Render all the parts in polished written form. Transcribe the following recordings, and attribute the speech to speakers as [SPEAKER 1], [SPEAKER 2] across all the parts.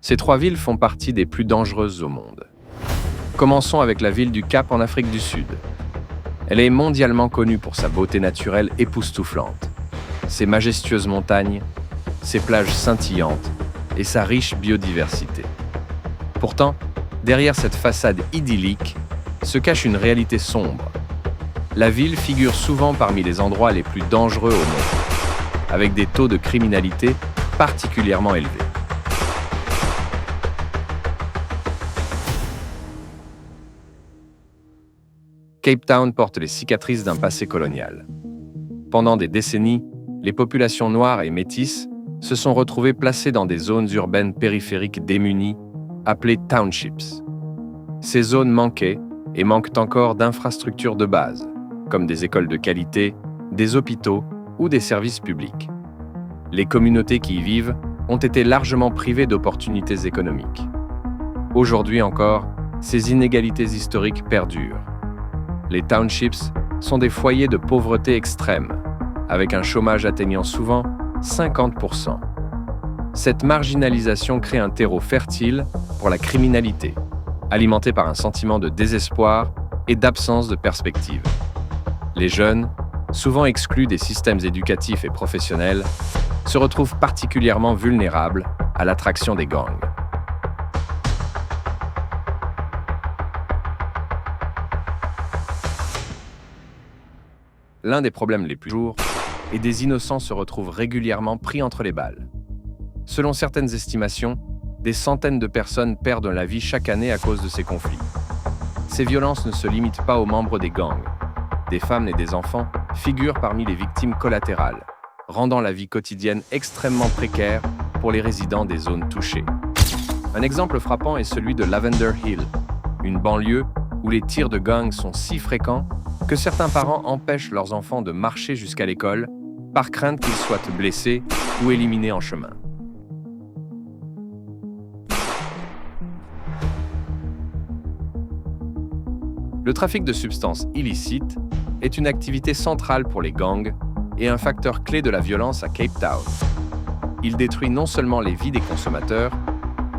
[SPEAKER 1] Ces 3 villes font partie des plus dangereuses au monde. Commençons avec la ville du Cap en Afrique du Sud. Elle est mondialement connue pour sa beauté naturelle époustouflante, ses majestueuses montagnes, ses plages scintillantes et sa riche biodiversité. Pourtant, derrière cette façade idyllique, se cache une réalité sombre. La ville figure souvent parmi les endroits les plus dangereux au monde, avec des taux de criminalité particulièrement élevés. Cape Town porte les cicatrices d'un passé colonial. Pendant des décennies, les populations noires et métisses se sont retrouvées placées dans des zones urbaines périphériques démunies, appelées townships. Ces zones manquaient et manquent encore d'infrastructures de base, comme des écoles de qualité, des hôpitaux ou des services publics. Les communautés qui y vivent ont été largement privées d'opportunités économiques. Aujourd'hui encore, ces inégalités historiques perdurent. Les townships sont des foyers de pauvreté extrême, avec un chômage atteignant souvent 50%. Cette marginalisation crée un terreau fertile pour la criminalité, alimenté par un sentiment de désespoir et d'absence de perspective. Les jeunes, souvent exclus des systèmes éducatifs et professionnels, se retrouvent particulièrement vulnérables à l'attraction des gangs. L'un des problèmes les plus lourds est des innocents se retrouvent régulièrement pris entre les balles. Selon certaines estimations, des centaines de personnes perdent la vie chaque année à cause de ces conflits. Ces violences ne se limitent pas aux membres des gangs. Des femmes et des enfants figurent parmi les victimes collatérales, rendant la vie quotidienne extrêmement précaire pour les résidents des zones touchées. Un exemple frappant est celui de Lavender Hill, une banlieue où les tirs de gangs sont si fréquents que certains parents empêchent leurs enfants de marcher jusqu'à l'école par crainte qu'ils soient blessés ou éliminés en chemin. Le trafic de substances illicites est une activité centrale pour les gangs et un facteur clé de la violence à Cape Town. Il détruit non seulement les vies des consommateurs,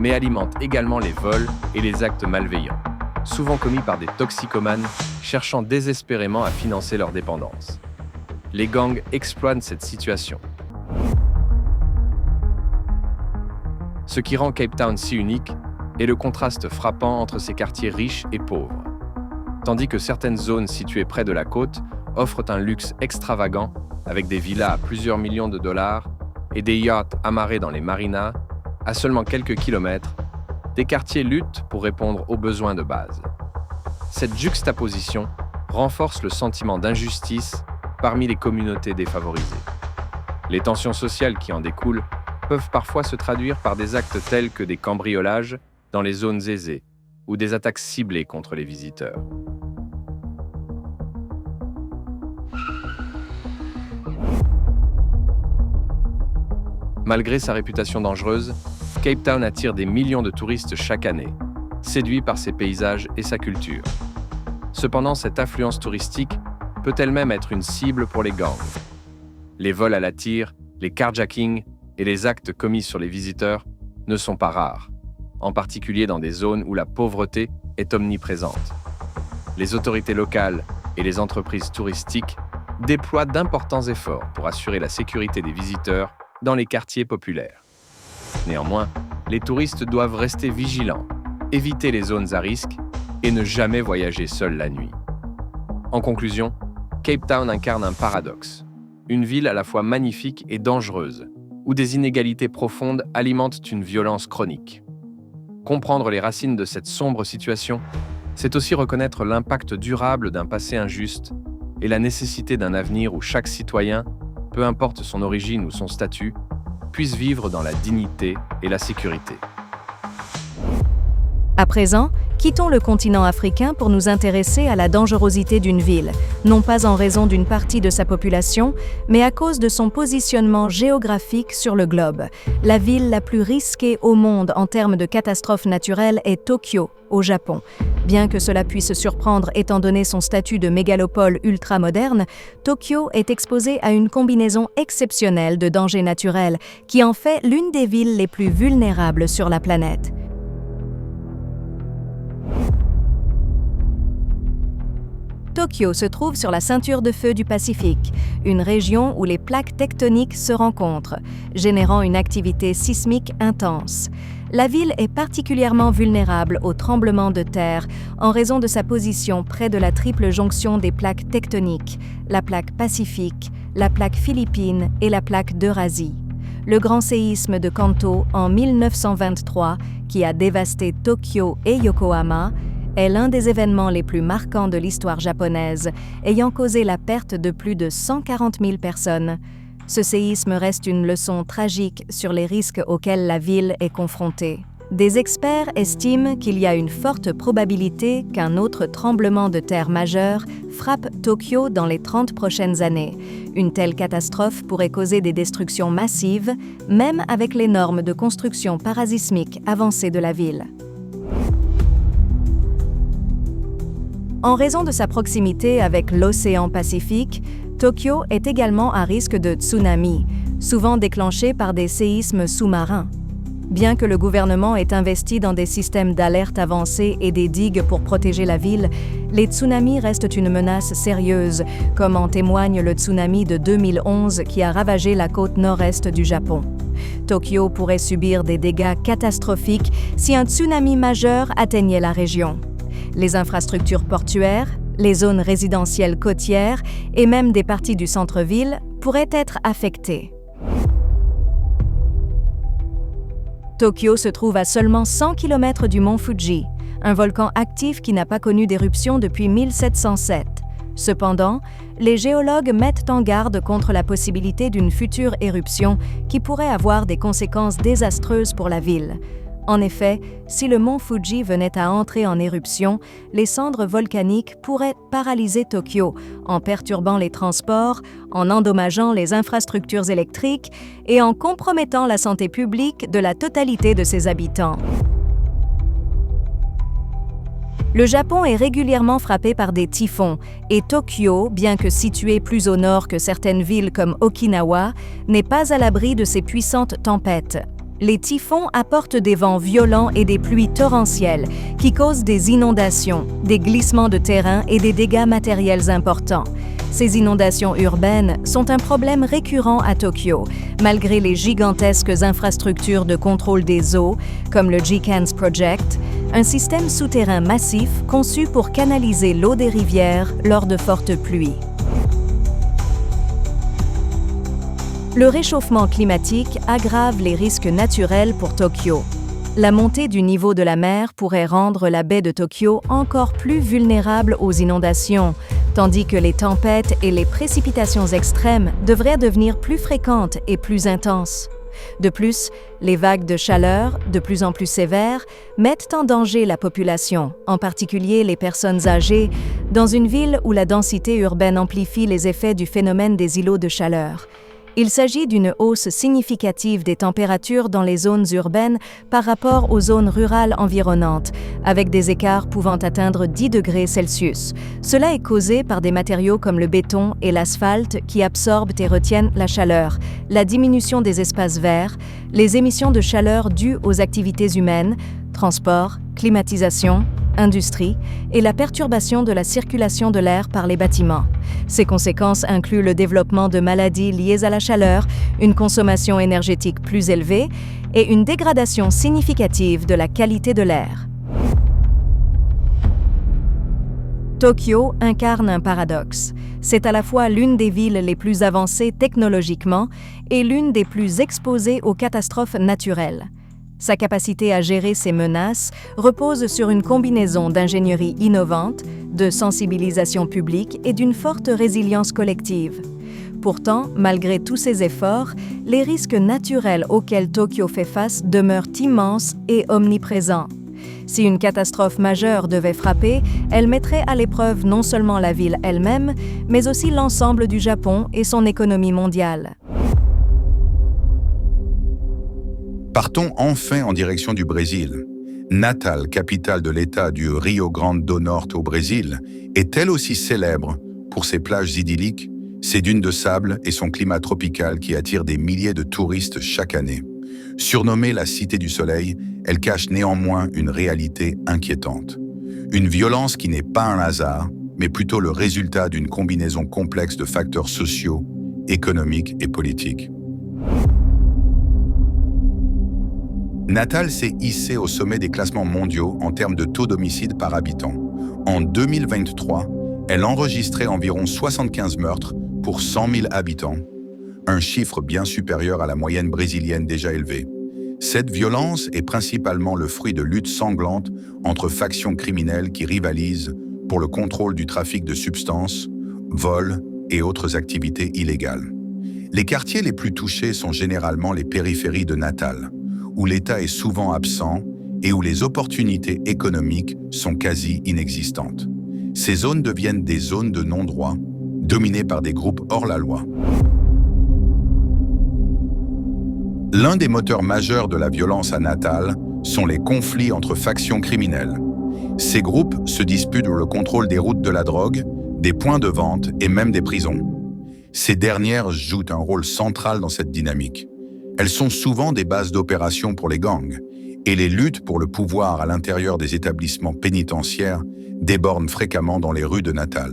[SPEAKER 1] mais alimente également les vols et les actes malveillants, souvent commis par des toxicomanes cherchant désespérément à financer leur dépendance. Les gangs exploitent cette situation. Ce qui rend Cape Town si unique est le contraste frappant entre ses quartiers riches et pauvres. Tandis que certaines zones situées près de la côte offrent un luxe extravagant avec des villas à plusieurs millions de dollars et des yachts amarrés dans les marinas, à seulement quelques kilomètres, des quartiers luttent pour répondre aux besoins de base. Cette juxtaposition renforce le sentiment d'injustice parmi les communautés défavorisées. Les tensions sociales qui en découlent peuvent parfois se traduire par des actes tels que des cambriolages dans les zones aisées ou des attaques ciblées contre les visiteurs. Malgré sa réputation dangereuse, Cape Town attire des millions de touristes chaque année, séduits par ses paysages et sa culture. Cependant, cette affluence touristique peut elle-même être une cible pour les gangs. Les vols à la tire, les carjackings et les actes commis sur les visiteurs ne sont pas rares, en particulier dans des zones où la pauvreté est omniprésente. Les autorités locales et les entreprises touristiques déploient d'importants efforts pour assurer la sécurité des visiteurs dans les quartiers populaires. Néanmoins, les touristes doivent rester vigilants, éviter les zones à risque et ne jamais voyager seuls la nuit. En conclusion, Cape Town incarne un paradoxe, une ville à la fois magnifique et dangereuse, où des inégalités profondes alimentent une violence chronique. Comprendre les racines de cette sombre situation, c'est aussi reconnaître l'impact durable d'un passé injuste et la nécessité d'un avenir où chaque citoyen, peu importe son origine ou son statut, puisse vivre dans la dignité et la sécurité.
[SPEAKER 2] À présent, quittons le continent africain pour nous intéresser à la dangerosité d'une ville, non pas en raison d'une partie de sa population, mais à cause de son positionnement géographique sur le globe. La ville la plus risquée au monde en termes de catastrophes naturelles est Tokyo, au Japon. Bien que cela puisse surprendre étant donné son statut de mégalopole ultra-moderne, Tokyo est exposé à une combinaison exceptionnelle de dangers naturels qui en fait l'une des villes les plus vulnérables sur la planète. Tokyo se trouve sur la ceinture de feu du Pacifique, une région où les plaques tectoniques se rencontrent, générant une activité sismique intense. La ville est particulièrement vulnérable aux tremblements de terre en raison de sa position près de la triple jonction des plaques tectoniques, la plaque pacifique, la plaque philippine et la plaque d'Eurasie. Le grand séisme de Kanto en 1923, qui a dévasté Tokyo et Yokohama, est l'un des événements les plus marquants de l'histoire japonaise, ayant causé la perte de plus de 140 000 personnes. Ce séisme reste une leçon tragique sur les risques auxquels la ville est confrontée. Des experts estiment qu'il y a une forte probabilité qu'un autre tremblement de terre majeur frappe Tokyo dans les 30 prochaines années. Une telle catastrophe pourrait causer des destructions massives, même avec les normes de construction parasismique avancées de la ville. En raison de sa proximité avec l'océan Pacifique, Tokyo est également à risque de tsunami, souvent déclenché par des séismes sous-marins. Bien que le gouvernement ait investi dans des systèmes d'alerte avancés et des digues pour protéger la ville, les tsunamis restent une menace sérieuse, comme en témoigne le tsunami de 2011 qui a ravagé la côte nord-est du Japon. Tokyo pourrait subir des dégâts catastrophiques si un tsunami majeur atteignait la région. Les infrastructures portuaires, les zones résidentielles côtières et même des parties du centre-ville pourraient être affectées. Tokyo se trouve à seulement 100 km du mont Fuji, un volcan actif qui n'a pas connu d'éruption depuis 1707. Cependant, les géologues mettent en garde contre la possibilité d'une future éruption qui pourrait avoir des conséquences désastreuses pour la ville. En effet, si le mont Fuji venait à entrer en éruption, les cendres volcaniques pourraient paralyser Tokyo en perturbant les transports, en endommageant les infrastructures électriques et en compromettant la santé publique de la totalité de ses habitants. Le Japon est régulièrement frappé par des typhons et Tokyo, bien que situé plus au nord que certaines villes comme Okinawa, n'est pas à l'abri de ces puissantes tempêtes. Les typhons apportent des vents violents et des pluies torrentielles qui causent des inondations, des glissements de terrain et des dégâts matériels importants. Ces inondations urbaines sont un problème récurrent à Tokyo, malgré les gigantesques infrastructures de contrôle des eaux, comme le Jikans Project, un système souterrain massif conçu pour canaliser l'eau des rivières lors de fortes pluies. Le réchauffement climatique aggrave les risques naturels pour Tokyo. La montée du niveau de la mer pourrait rendre la baie de Tokyo encore plus vulnérable aux inondations, tandis que les tempêtes et les précipitations extrêmes devraient devenir plus fréquentes et plus intenses. De plus, les vagues de chaleur, de plus en plus sévères, mettent en danger la population, en particulier les personnes âgées, dans une ville où la densité urbaine amplifie les effets du phénomène des îlots de chaleur. Il s'agit d'une hausse significative des températures dans les zones urbaines par rapport aux zones rurales environnantes, avec des écarts pouvant atteindre 10 degrés Celsius. Cela est causé par des matériaux comme le béton et l'asphalte qui absorbent et retiennent la chaleur, la diminution des espaces verts, les émissions de chaleur dues aux activités humaines, transport, climatisation, industrie et la perturbation de la circulation de l'air par les bâtiments. Ces conséquences incluent le développement de maladies liées à la chaleur, une consommation énergétique plus élevée et une dégradation significative de la qualité de l'air. Tokyo incarne un paradoxe. C'est à la fois l'une des villes les plus avancées technologiquement et l'une des plus exposées aux catastrophes naturelles. Sa capacité à gérer ces menaces repose sur une combinaison d'ingénierie innovante, de sensibilisation publique et d'une forte résilience collective. Pourtant, malgré tous ces efforts, les risques naturels auxquels Tokyo fait face demeurent immenses et omniprésents. Si une catastrophe majeure devait frapper, elle mettrait à l'épreuve non seulement la ville elle-même, mais aussi l'ensemble du Japon et son économie mondiale.
[SPEAKER 3] Partons enfin en direction du Brésil. Natal, capitale de l'État du Rio Grande do Norte au Brésil, est elle aussi célèbre pour ses plages idylliques, ses dunes de sable et son climat tropical qui attire des milliers de touristes chaque année. Surnommée la Cité du Soleil, elle cache néanmoins une réalité inquiétante. Une violence qui n'est pas un hasard, mais plutôt le résultat d'une combinaison complexe de facteurs sociaux, économiques et politiques. Natal s'est hissé au sommet des classements mondiaux en termes de taux d'homicide par habitant. En 2023, elle enregistrait environ 75 meurtres pour 100 000 habitants, un chiffre bien supérieur à la moyenne brésilienne déjà élevée. Cette violence est principalement le fruit de luttes sanglantes entre factions criminelles qui rivalisent pour le contrôle du trafic de substances, vols et autres activités illégales. Les quartiers les plus touchés sont généralement les périphéries de Natal, où l'État est souvent absent et où les opportunités économiques sont quasi inexistantes. Ces zones deviennent des zones de non-droit, dominées par des groupes hors la loi. L'un des moteurs majeurs de la violence à Natal sont les conflits entre factions criminelles. Ces groupes se disputent le contrôle des routes de la drogue, des points de vente et même des prisons. Ces dernières jouent un rôle central dans cette dynamique. Elles sont souvent des bases d'opération pour les gangs, et les luttes pour le pouvoir à l'intérieur des établissements pénitentiaires débordent fréquemment dans les rues de Natal.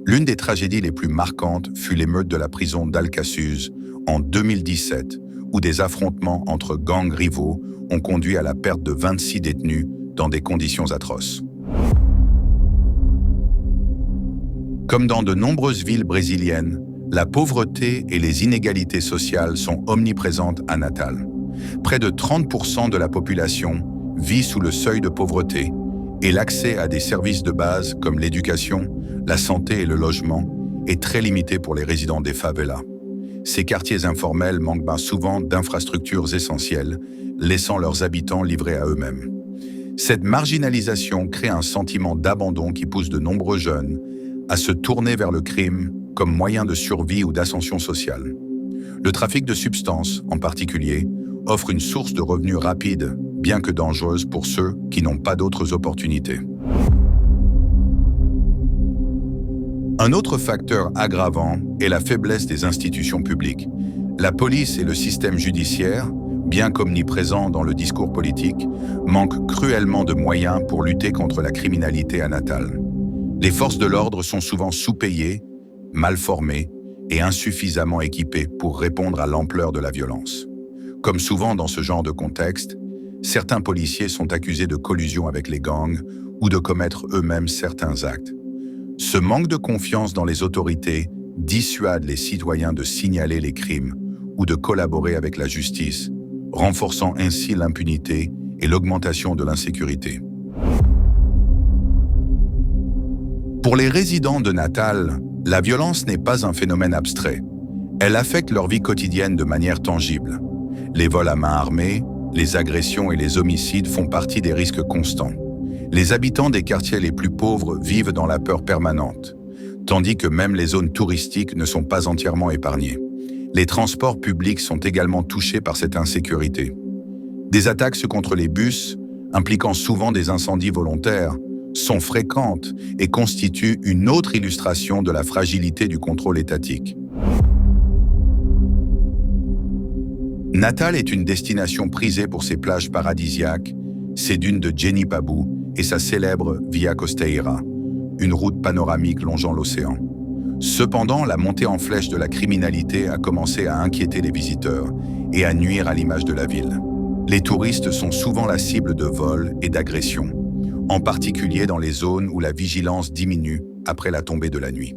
[SPEAKER 3] L'une des tragédies les plus marquantes fut l'émeute de la prison d'Alcacuz en 2017, où des affrontements entre gangs rivaux ont conduit à la perte de 26 détenus dans des conditions atroces. Comme dans de nombreuses villes brésiliennes, la pauvreté et les inégalités sociales sont omniprésentes à Natal. Près de 30% de la population vit sous le seuil de pauvreté et l'accès à des services de base comme l'éducation, la santé et le logement est très limité pour les résidents des favelas. Ces quartiers informels manquent souvent d'infrastructures essentielles, laissant leurs habitants livrés à eux-mêmes. Cette marginalisation crée un sentiment d'abandon qui pousse de nombreux jeunes à se tourner vers le crime comme moyen de survie ou d'ascension sociale. Le trafic de substances, en particulier, offre une source de revenus rapide, bien que dangereuse pour ceux qui n'ont pas d'autres opportunités. Un autre facteur aggravant est la faiblesse des institutions publiques. La police et le système judiciaire, bien qu'omniprésents dans le discours politique, manquent cruellement de moyens pour lutter contre la criminalité à Natal. Les forces de l'ordre sont souvent sous-payées, mal formées et insuffisamment équipées pour répondre à l'ampleur de la violence. Comme souvent dans ce genre de contexte, certains policiers sont accusés de collusion avec les gangs ou de commettre eux-mêmes certains actes. Ce manque de confiance dans les autorités dissuade les citoyens de signaler les crimes ou de collaborer avec la justice, renforçant ainsi l'impunité et l'augmentation de l'insécurité. Pour les résidents de Natal, la violence n'est pas un phénomène abstrait. Elle affecte leur vie quotidienne de manière tangible. Les vols à main armée, les agressions et les homicides font partie des risques constants. Les habitants des quartiers les plus pauvres vivent dans la peur permanente, tandis que même les zones touristiques ne sont pas entièrement épargnées. Les transports publics sont également touchés par cette insécurité. Des attaques contre les bus, impliquant souvent des incendies volontaires, sont fréquentes et constituent une autre illustration de la fragilité du contrôle étatique. Natal est une destination prisée pour ses plages paradisiaques, ses dunes de Genipabu et sa célèbre Via Costeira, une route panoramique longeant l'océan. Cependant, la montée en flèche de la criminalité a commencé à inquiéter les visiteurs et à nuire à l'image de la ville. Les touristes sont souvent la cible de vols et d'agressions, en particulier dans les zones où la vigilance diminue après la tombée de la nuit.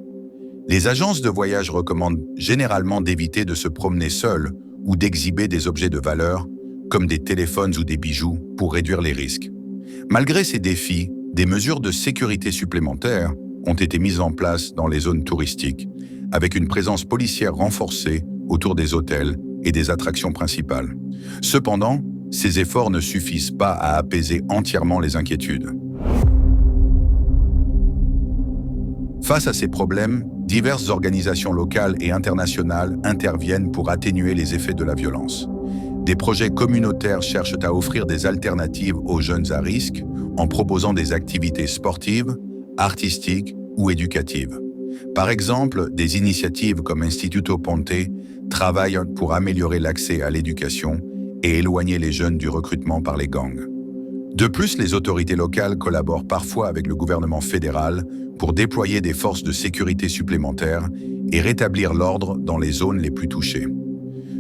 [SPEAKER 3] Les agences de voyage recommandent généralement d'éviter de se promener seul ou d'exhiber des objets de valeur, comme des téléphones ou des bijoux, pour réduire les risques. Malgré ces défis, des mesures de sécurité supplémentaires ont été mises en place dans les zones touristiques, avec une présence policière renforcée autour des hôtels et des attractions principales. Cependant, ces efforts ne suffisent pas à apaiser entièrement les inquiétudes. Face à ces problèmes, diverses organisations locales et internationales interviennent pour atténuer les effets de la violence. des projets communautaires cherchent à offrir des alternatives aux jeunes à risque en proposant des activités sportives, artistiques ou éducatives. Par exemple, des initiatives comme Instituto Ponte travaillent pour améliorer l'accès à l'éducation et éloigner les jeunes du recrutement par les gangs. De plus, les autorités locales collaborent parfois avec le gouvernement fédéral pour déployer des forces de sécurité supplémentaires et rétablir l'ordre dans les zones les plus touchées.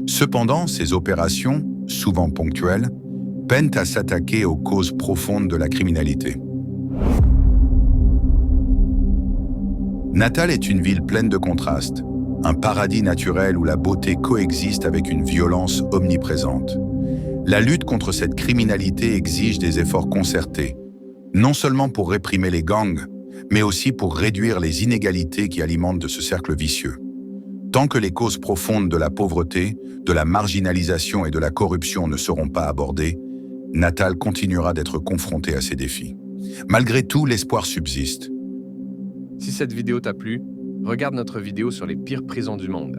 [SPEAKER 3] Cependant, ces opérations, souvent ponctuelles, peinent à s'attaquer aux causes profondes de la criminalité. Natal est une ville pleine de contrastes, un paradis naturel où la beauté coexiste avec une violence omniprésente. La lutte contre cette criminalité exige des efforts concertés, non seulement pour réprimer les gangs, mais aussi pour réduire les inégalités qui alimentent ce cercle vicieux. Tant que les causes profondes de la pauvreté, de la marginalisation et de la corruption ne seront pas abordées, Natal continuera d'être confronté à ces défis. Malgré tout, l'espoir subsiste.
[SPEAKER 1] Si cette vidéo t'a plu, regarde notre vidéo sur les pires prisons du monde.